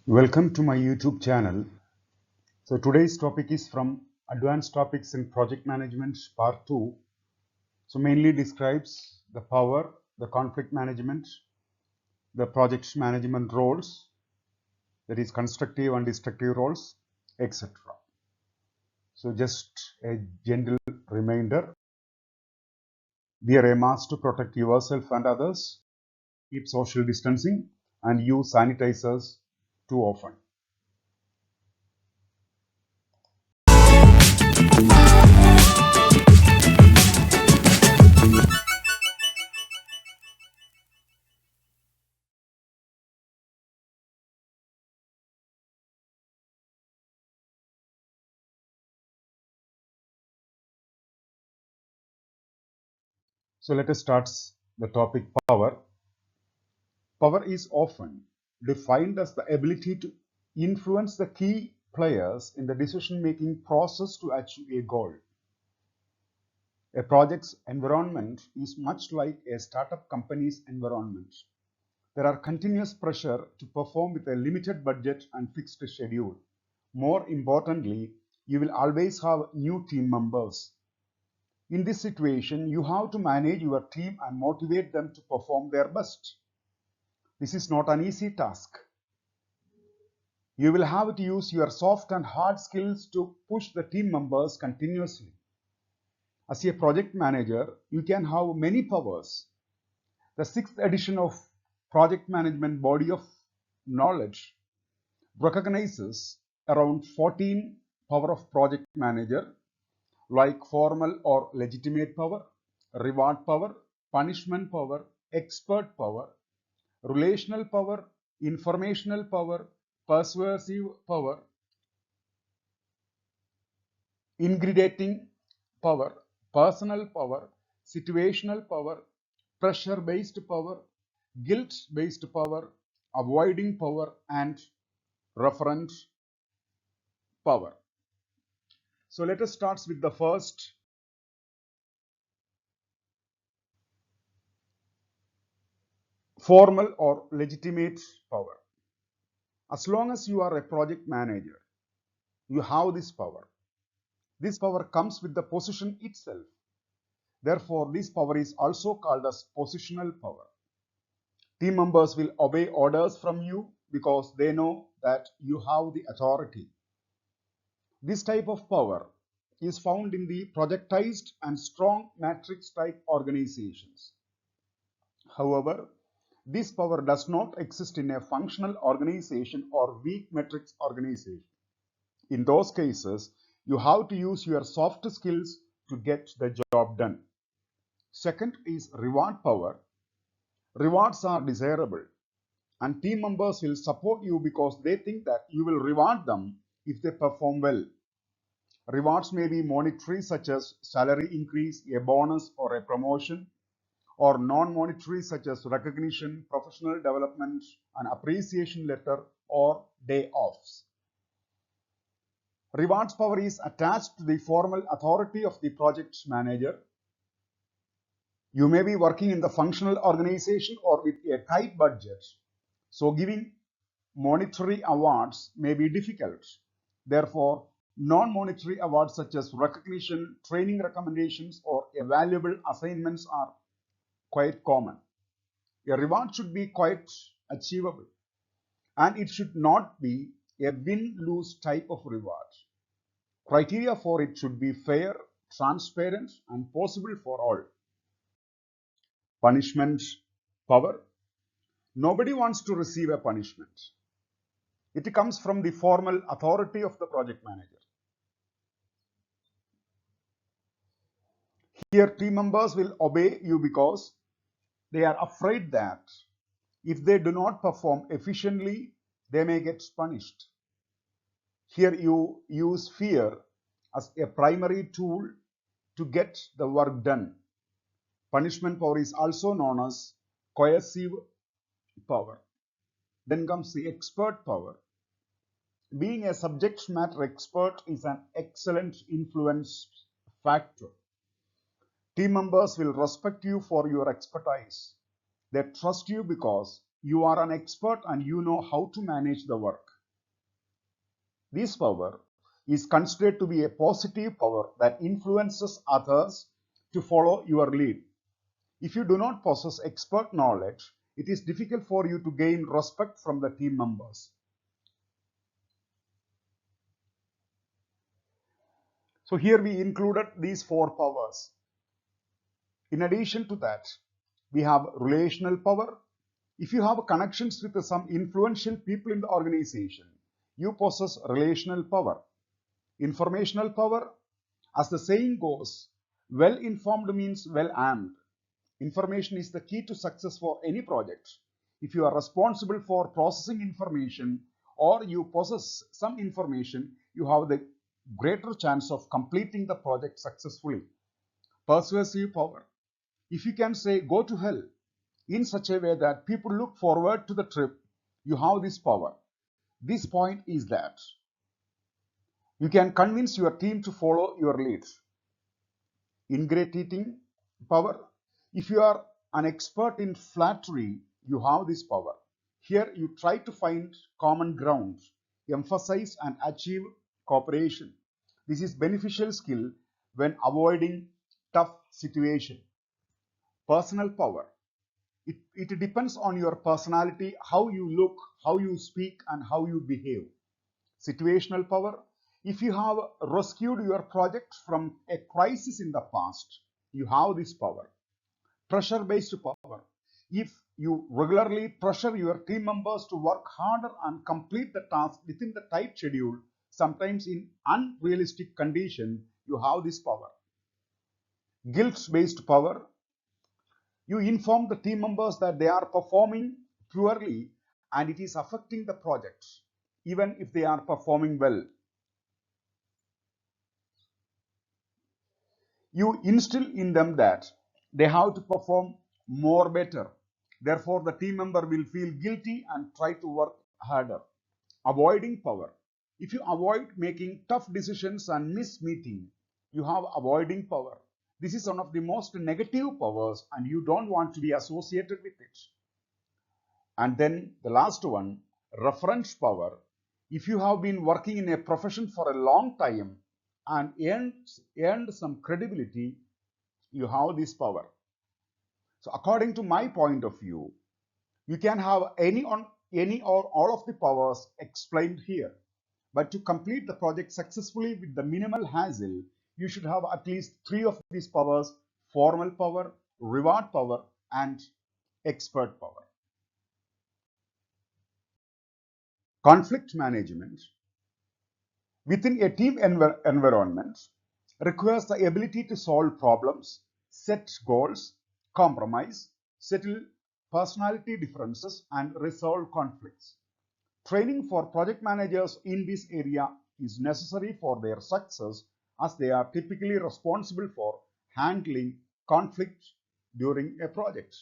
Welcome to my YouTube channel. So today's topic is from Advanced Topics in Project Management Part 2. So mainly describes the power, the conflict management, the project management roles, that is constructive and destructive roles, etc. So just a gentle reminder, wear a mask to protect yourself and others, keep social distancing and use sanitizers too often. So let us start the topic power. Power is often defined as the ability to influence the key players in the decision-making process to achieve a goal. A project's environment is much like a startup company's environment. There are continuous pressure to perform with a limited budget and fixed schedule. More importantly, you will always have new team members. In this situation, you have to manage your team and motivate them to perform their best. This is not an easy task. You will have to use your soft and hard skills to push the team members continuously. As a project manager, you can have many powers. The sixth edition of Project Management Body of Knowledge recognizes around 14 power of project manager, like formal or legitimate power, reward power, punishment power, expert power, relational power, informational power, persuasive power, ingredating power, personal power, situational power, pressure-based power, guilt-based power, avoiding power, and referent power. So let us start with the first, formal or legitimate power. As long as you are a project manager, you have this power. This power comes with the position itself. Therefore, this power is also called as positional power. Team members will obey orders from you because they know that you have the authority. This type of power is found in the projectized and strong matrix type organizations. However, this power does not exist in a functional organization or weak matrix organization. In those cases, you have to use your soft skills to get the job done. Second is reward power. Rewards are desirable, and team members will support you because they think that you will reward them if they perform well. Rewards may be monetary, such as salary increase, a bonus, or a promotion, or non-monetary, such as recognition, professional development, an appreciation letter, or day offs. Rewards power is attached to the formal authority of the project manager. You may be working in the functional organization or with a tight budget, so giving monetary awards may be difficult. Therefore, non-monetary awards such as recognition, training recommendations, or valuable assignments are quite common. A reward should be quite achievable, and it should not be a win-lose type of reward. Criteria for it should be fair, transparent, and possible for all. Punishment power. Nobody wants to receive a punishment. It comes from the formal authority of the project manager. Here, team members will obey you because they are afraid that if they do not perform efficiently, they may get punished. Here, you use fear as a primary tool to get the work done. Punishment power is also known as coercive power. Then comes the expert power. Being a subject matter expert is an excellent influence factor. Team members will respect you for your expertise. They trust you because you are an expert and you know how to manage the work. This power is considered to be a positive power that influences others to follow your lead. If you do not possess expert knowledge, it is difficult for you to gain respect from the team members. So here we included these four powers. In addition to that, we have relational power. If you have connections with some influential people in the organization, you possess relational power. Informational power, as the saying goes, well informed means well armed. Information is the key to success for any project. If you are responsible for processing information or you possess some information, you have the greater chance of completing the project successfully. Persuasive power. If you can say go to hell in such a way that people look forward to the trip, you have this power. This point is that you can convince your team to follow your lead. Ingratiating power. If you are an expert in flattery, you have this power. Here you try to find common ground, emphasize and achieve cooperation. This is beneficial skill when avoiding tough situation. Personal power. It depends on your personality, how you look, how you speak, and how you behave. Situational power. If you have rescued your project from a crisis in the past, you have this power. Pressure-based power. If you regularly pressure your team members to work harder and complete the task within the tight schedule, sometimes in unrealistic condition, you have this power. Guilt-based power. You inform the team members that they are performing poorly and it is affecting the project, even if they are performing well. You instill in them that they have to perform more better. Therefore, the team member will feel guilty and try to work harder. Avoiding power. If you avoid making tough decisions and miss meeting, you have avoiding power. This is one of the most negative powers and you don't want to be associated with it. And then the last one, reference power. If you have been working in a profession for a long time and earned some credibility, you have this power. So according to my point of view, you can have any or all of the powers explained here. But to complete the project successfully with the minimal hassle, you should have at least three of these powers: formal power, reward power, and expert power. Conflict management within a team environment requires the ability to solve problems, set goals, compromise, settle personality differences, and resolve conflicts. Training for project managers in this area is necessary for their success as they are typically responsible for handling conflict during a project.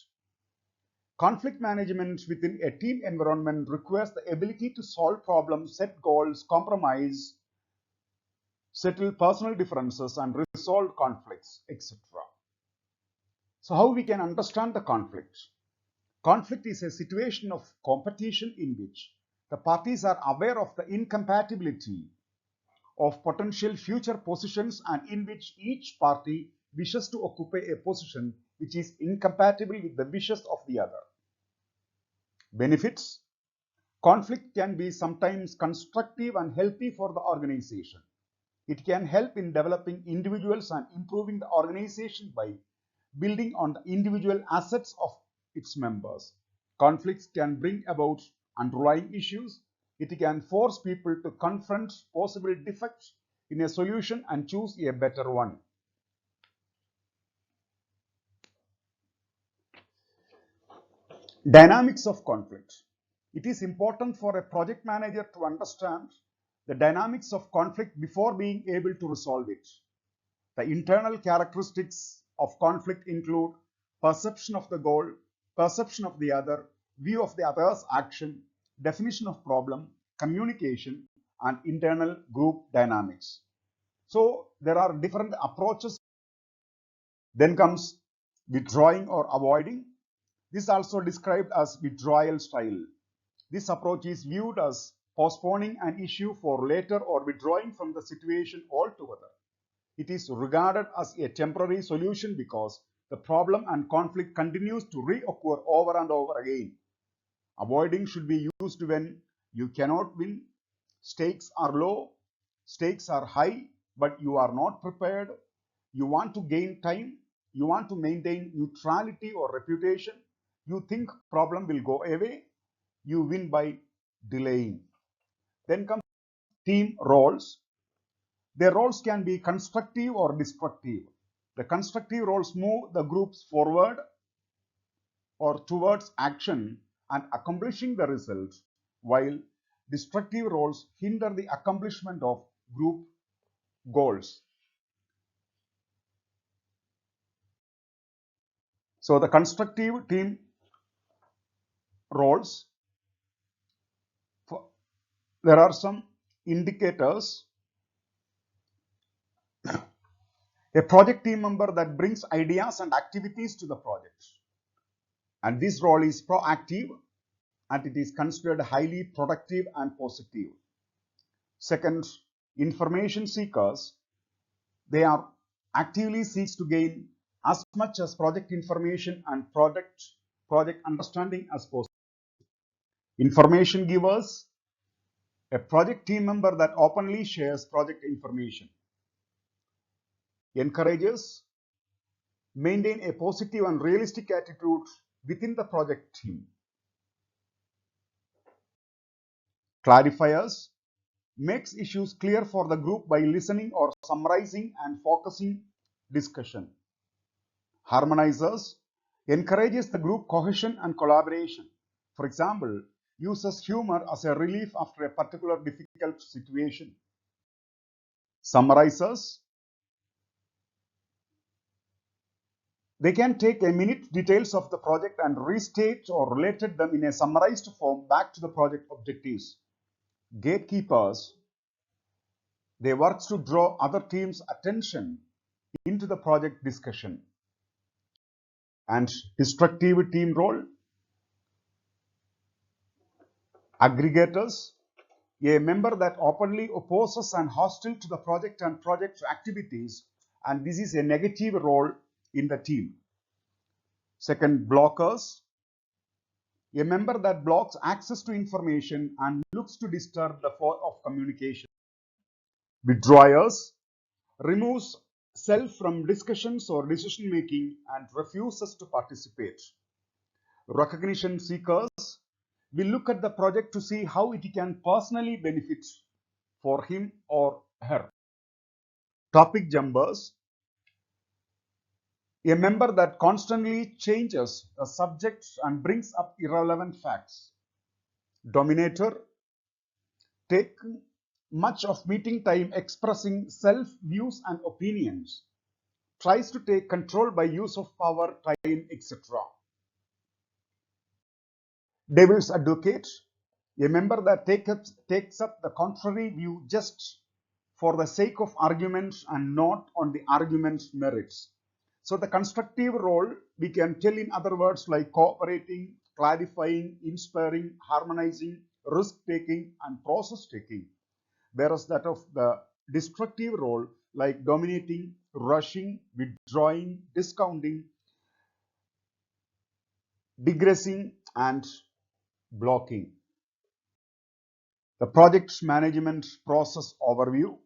Conflict management within a team environment requires the ability to solve problems, set goals, compromise, settle personal differences, and resolve conflicts, etc. So how we can understand the conflict? Conflict is a situation of competition in which the parties are aware of the incompatibility of potential future positions and in which each party wishes to occupy a position which is incompatible with the wishes of the other. Benefits. Conflict can be sometimes constructive and healthy for the organization. It can help in developing individuals and improving the organization by building on the individual assets of its members. Conflicts can bring about underlying issues. It can force people to confront possible defects in a solution and choose a better one. Dynamics of conflict. It is important for a project manager to understand the dynamics of conflict before being able to resolve it. The internal characteristics of conflict include perception of the goal, perception of the other, view of the other's action, definition of problem, communication, and internal group dynamics. So there are different approaches. Then comes withdrawing or avoiding. This is also described as withdrawal style. This approach is viewed as postponing an issue for later, or withdrawing from the situation altogether. It is regarded as a temporary solution because the problem and conflict continues to reoccur over and over again. Avoiding should be used when you cannot win, stakes are low, stakes are high, but you are not prepared, you want to gain time, you want to maintain neutrality or reputation, you think problem will go away, you win by delaying. Then comes team roles. Their roles can be constructive or destructive. The constructive roles move the groups forward or towards action and accomplishing the result, while destructive roles hinder the accomplishment of group goals. So the constructive team roles, there are some indicators. A project team member that brings ideas and activities to the project, and this role is proactive and it is considered highly productive and positive. Second, information seekers, they are actively seeks to gain as much as project information and project understanding as possible. Information givers, a project team member that openly shares project information. Encouragers, maintain a positive and realistic attitude within the project team. Clarifiers, makes issues clear for the group by listening or summarizing and focusing discussion. Harmonizers, encourages the group cohesion and collaboration. For example, uses humor as a relief after a particular difficult situation. Summarizers, they can take a minute details of the project and restate or related them in a summarized form back to the project objectives. Gatekeepers, they work to draw other teams' attention into the project discussion. And destructive team role, aggregators, a member that openly opposes and hostile to the project and project activities, and this is a negative role in the team. Second, blockers, a member that blocks access to information and looks to disturb the flow of communication. Withdrawers, removes self from discussions or decision making and refuses to participate. Recognition seekers will look at the project to see how it can personally benefit for him or her. Topic jumpers, a member that constantly changes the subject and brings up irrelevant facts. Dominator, take much of meeting time expressing self views and opinions, tries to take control by use of power, time, etc. Devil's advocate, a member that takes up the contrary view just for the sake of argument and not on the argument's merits. So the constructive role, we can tell in other words like cooperating, clarifying, inspiring, harmonizing, risk-taking, and process-taking. Whereas that of the destructive role, like dominating, rushing, withdrawing, discounting, digressing, and blocking. The project management process overview.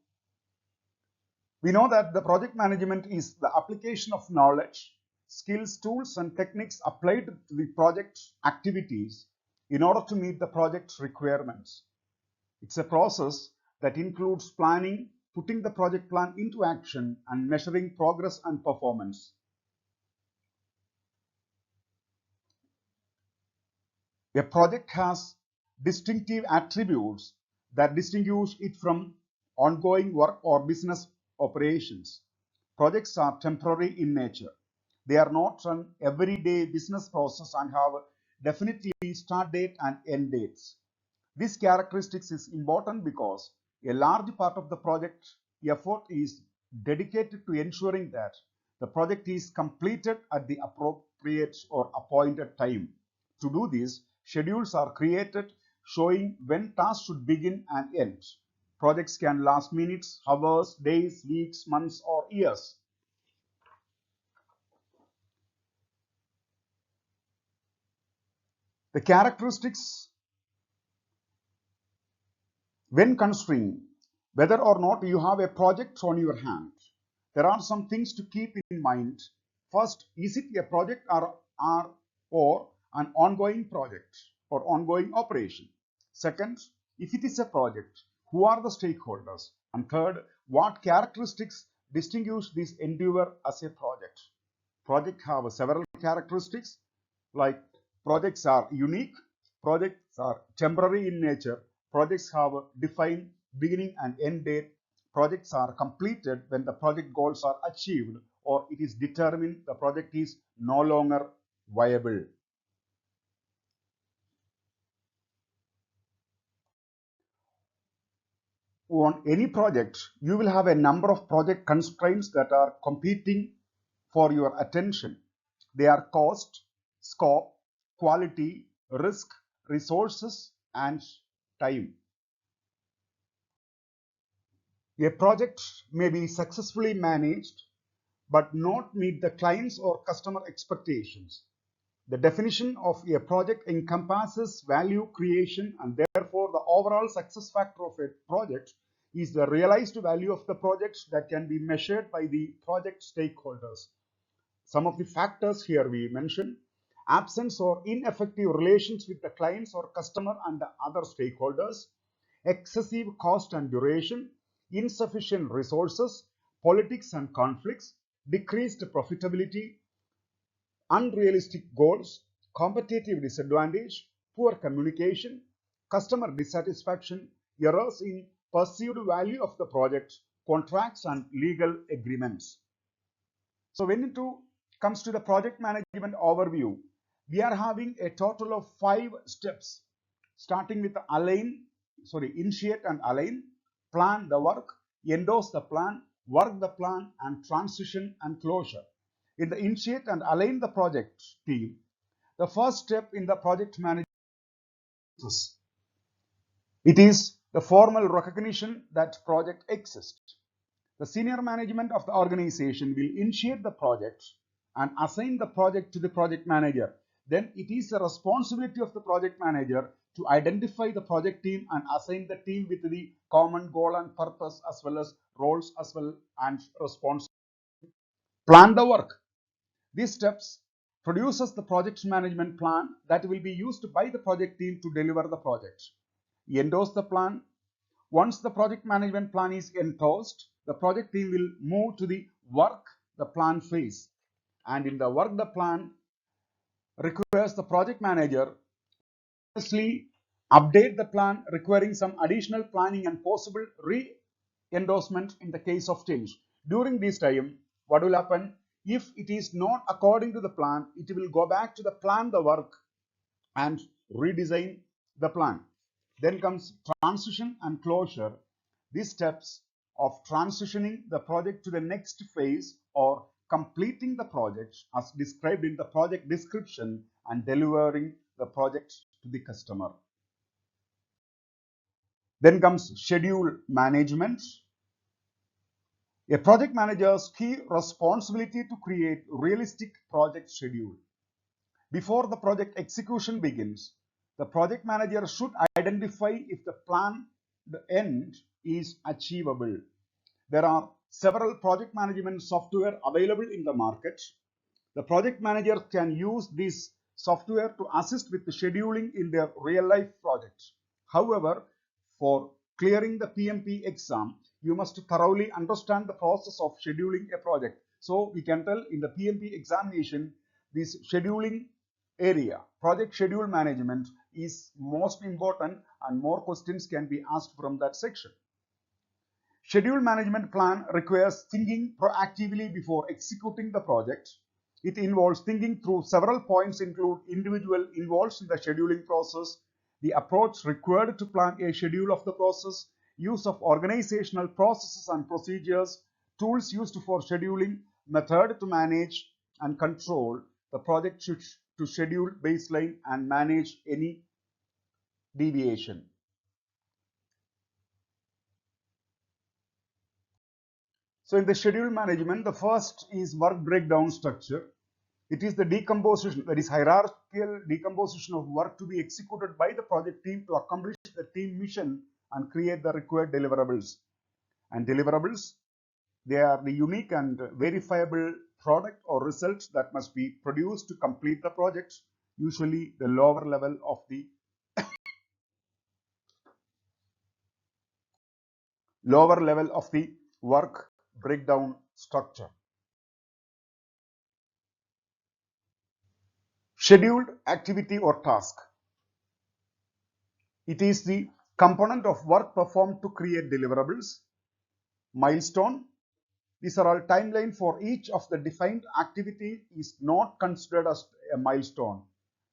We know that the project management is the application of knowledge, skills, tools, and techniques applied to the project activities in order to meet the project requirements. It's a process that includes planning, putting the project plan into action, and measuring progress and performance. A project has distinctive attributes that distinguish it from ongoing work or business operations. Projects are temporary in nature. They are not an everyday business process and have definitely start date and end dates. This characteristics is important because a large part of the project effort is dedicated to ensuring that the project is completed at the appropriate or appointed time. To do this, schedules are created, showing when tasks should begin and end. Projects can last minutes, hours, days, weeks, months, or years. The characteristics when considering whether or not you have a project on your hand, there are some things to keep in mind. First, is it a project or an ongoing project or ongoing operation? Second, if it is a project, who are the stakeholders? And third, what characteristics distinguish this endeavor as a project? Projects have several characteristics, like projects are unique, projects are temporary in nature, projects have a defined beginning and end date, projects are completed when the project goals are achieved or it is determined the project is no longer viable. On any project, you will have a number of project constraints that are competing for your attention. They are cost, scope, quality, risk, resources, and time. A project may be successfully managed but not meet the client's or customer expectations. The definition of a project encompasses value creation, and therefore the overall success factor of a project is the realized value of the project that can be measured by the project stakeholders. Some of the factors here we mentioned: absence or ineffective relations with the clients or customer and the other stakeholders, excessive cost and duration, insufficient resources, politics and conflicts, decreased profitability, unrealistic goals, competitive disadvantage, poor communication, customer dissatisfaction, errors in perceived value of the project, contracts and legal agreements. So when it comes to the project management overview, we are having a total of 5 steps, starting with initiate and align, plan the work, endorse the plan, work the plan, and transition and closure. In the initiate and align the project team, the first step in the project management is it is the formal recognition that project exists. The senior management of the organization will initiate the project and assign the project to the project manager. Then it is the responsibility of the project manager to identify the project team and assign the team with the common goal and purpose as well as roles as well and responsibility. Plan the work. These steps produces the project management plan that will be used by the project team to deliver the project. Endorse the plan. Once the project management plan is endorsed, the project team will move to the work the plan phase. And in the work the plan requires the project manager to update the plan, requiring some additional planning and possible re-endorsement in the case of change. During this time, what will happen? If it is not according to the plan, it will go back to the plan the work and redesign the plan. Then comes transition and closure. These steps of transitioning the project to the next phase or completing the project as described in the project description and delivering the project to the customer. Then comes schedule management. A project manager's key responsibility to create realistic project schedule. Before the project execution begins, the project manager should identify if the planned end is achievable. There are several project management software available in the market. The project manager can use this software to assist with the scheduling in their real-life projects. However, for clearing the PMP exam, you must thoroughly understand the process of scheduling a project. So we can tell in the PMP examination, this scheduling area, project schedule management, is most important and more questions can be asked from that section. Schedule management plan requires thinking proactively before executing the project. It involves thinking through several points, include individual involved in the scheduling process, the approach required to plan a schedule of the process, use of organizational processes and procedures, tools used for scheduling, method to manage and control the project to schedule baseline and manage any deviation. So in the schedule management, the first is work breakdown structure. It is the decomposition, that is hierarchical decomposition of work to be executed by the project team to accomplish the team mission and create the required deliverables. And deliverables, they are the unique and verifiable product or results that must be produced to complete the project, usually the lower level of the work breakdown structure. Scheduled activity or task. It is the component of work performed to create deliverables. Milestone. These are all timeline for each of the defined activity is not considered as a milestone.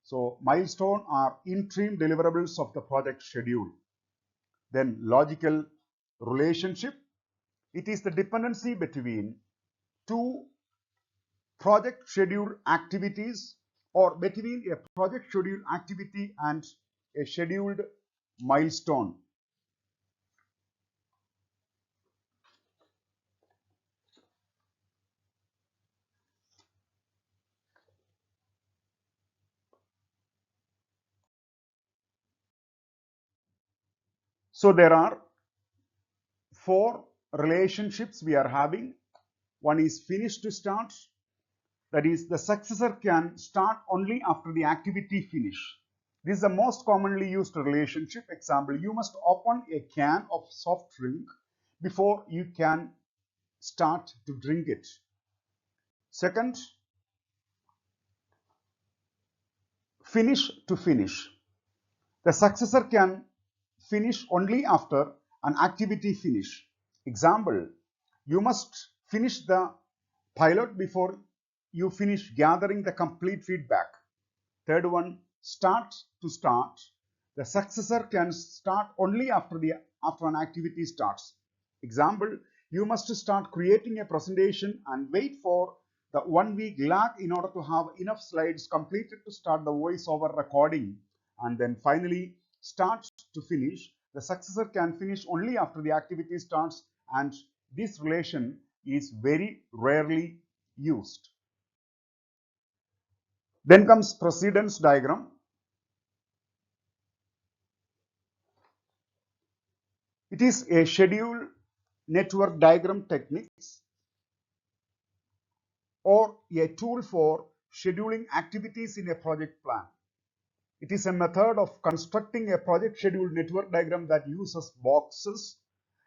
So milestone are interim deliverables of the project schedule. Then logical relationship. It is the dependency between two project schedule activities or between a project schedule activity and a scheduled milestone. So there are four relationships we are having. One is finish to start. That is, the successor can start only after the activity finish. This is the most commonly used relationship. Example, you must open a can of soft drink before you can start to drink it. Second, finish to finish. The successor can finish only after an activity finish. Example, you must finish the pilot before you finish gathering the complete feedback. Third one, start to start. The successor can start only after an activity starts. Example, you must start creating a presentation and wait for the 1 week lag in order to have enough slides completed to start the voiceover recording. And then finally, start to finish. The successor can finish only after the activity starts, and this relation is very rarely used. Then comes precedence diagram. It is a schedule network diagram techniques or a tool for scheduling activities in a project plan. It is a method of constructing a project schedule network diagram that uses boxes,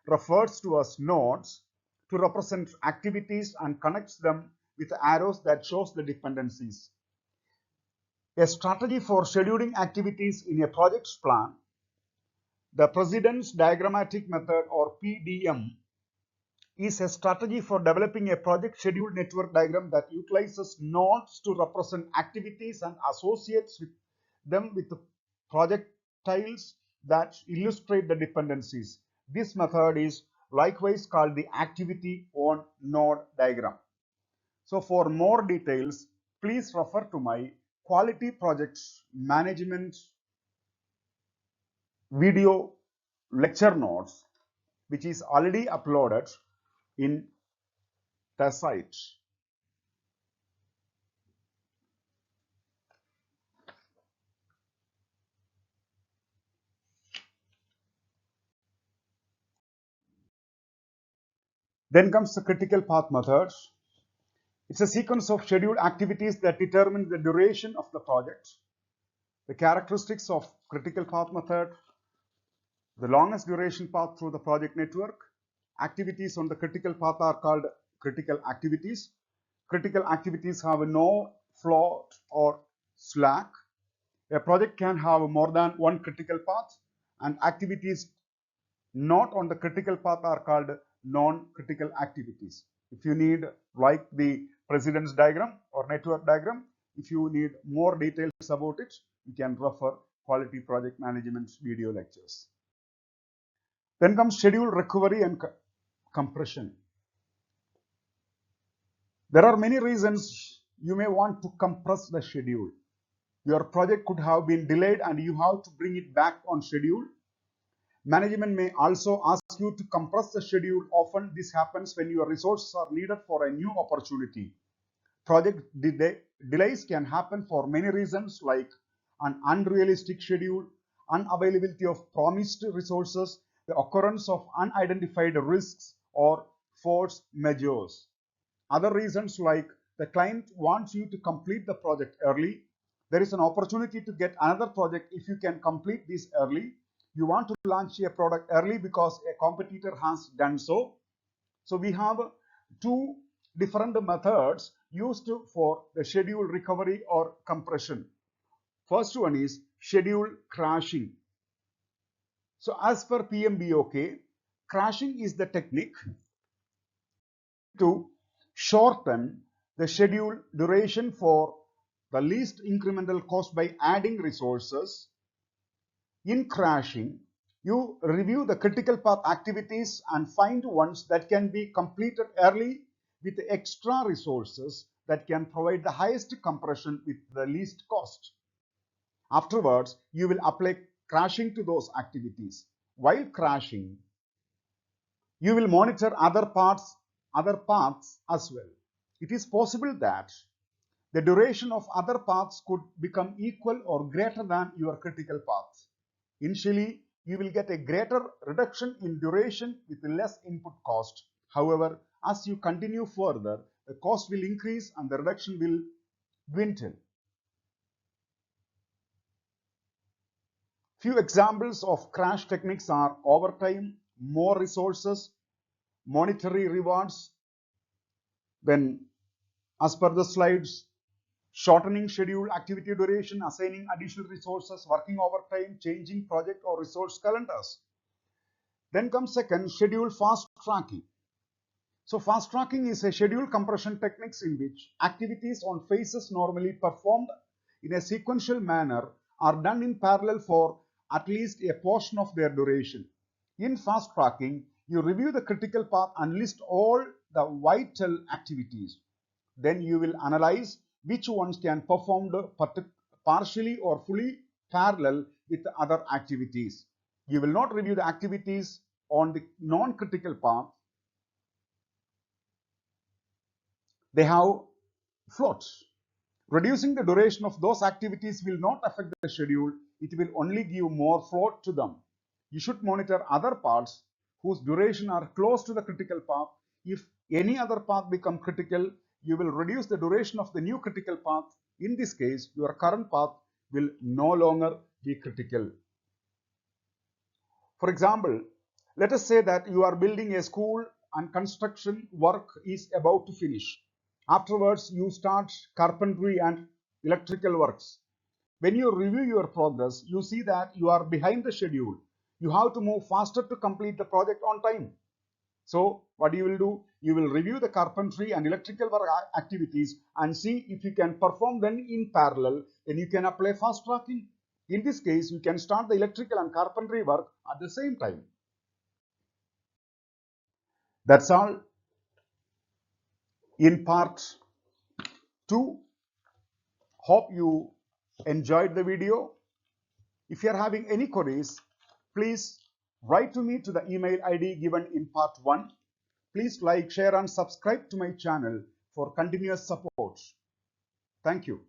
refers to as nodes, to represent activities and connects them with arrows that shows the dependencies. A strategy for scheduling activities in a project plan. The precedence diagrammatic method or PDM is a strategy for developing a project schedule network diagram that utilizes nodes to represent activities and associates with them with project tiles that illustrate the dependencies. This method is likewise called the activity on node diagram. So for more details, please refer to my quality projects management video lecture notes, which is already uploaded in the site. Then comes the critical path method. It's a sequence of scheduled activities that determine the duration of the project. The characteristics of critical path method: the longest duration path through the project network. Activities on the critical path are called critical activities. Critical activities have no float or slack. A project can have more than one critical path, and activities not on the critical path are called non-critical activities. If you need, like the precedence diagram or network diagram, if you need more details about it, you can refer quality project management video lectures. Then comes schedule recovery and compression. There are many reasons you may want to compress the schedule. Your project could have been delayed and you have to bring it back on schedule. Management may also ask you to compress the schedule. Often this happens when your resources are needed for a new opportunity. Project delays can happen for many reasons, like an unrealistic schedule, unavailability of promised resources, the occurrence of unidentified risks, or force majeures. Other reasons, like the client wants you to complete the project early. There is an opportunity to get another project if you can complete this early. You want to launch a product early because a competitor has done so. So we have two different methods used for the schedule recovery or compression. First one is schedule crashing. So as per PMBOK, crashing is the technique to shorten the schedule duration for the least incremental cost by adding resources. In crashing, you review the critical path activities and find ones that can be completed early with extra resources that can provide the highest compression with the least cost. Afterwards, you will apply crashing to those activities. While crashing, you will monitor other paths as well. It is possible that the duration of other paths could become equal or greater than your critical path. Initially, you will get a greater reduction in duration with less input cost. However, as you continue further, the cost will increase and the reduction will dwindle. Few examples of crash techniques are overtime, more resources, monetary rewards. Then, as per the slides, shortening schedule, activity duration, assigning additional resources, working overtime, changing project or resource calendars. Then comes second, schedule fast tracking. So fast tracking is a schedule compression techniques in which activities on phases normally performed in a sequential manner are done in parallel for at least a portion of their duration. In fast tracking, you review the critical path and list all the vital activities. Then you will analyze which ones can performed partially or fully parallel with the other activities. You will not review the activities on the non-critical path. They have floats. Reducing the duration of those activities will not affect the schedule. It will only give more float to them. You should monitor other parts whose duration are close to the critical path. If any other path become critical, you will reduce the duration of the new critical path. In this case, your current path will no longer be critical. For example, let us say that you are building a school and construction work is about to finish. Afterwards, you start carpentry and electrical works. When you review your progress, you see that you are behind the schedule. You have to move faster to complete the project on time. So what you will do, you will review the carpentry and electrical work activities and see if you can perform them in parallel. Then you can apply fast tracking. In this case, you can start the electrical and carpentry work at the same time. That's all in part 2. Hope you enjoyed the video. If you are having any queries, please write to me to the email ID given in part 1. Please like, share and subscribe to my channel for continuous support. Thank you.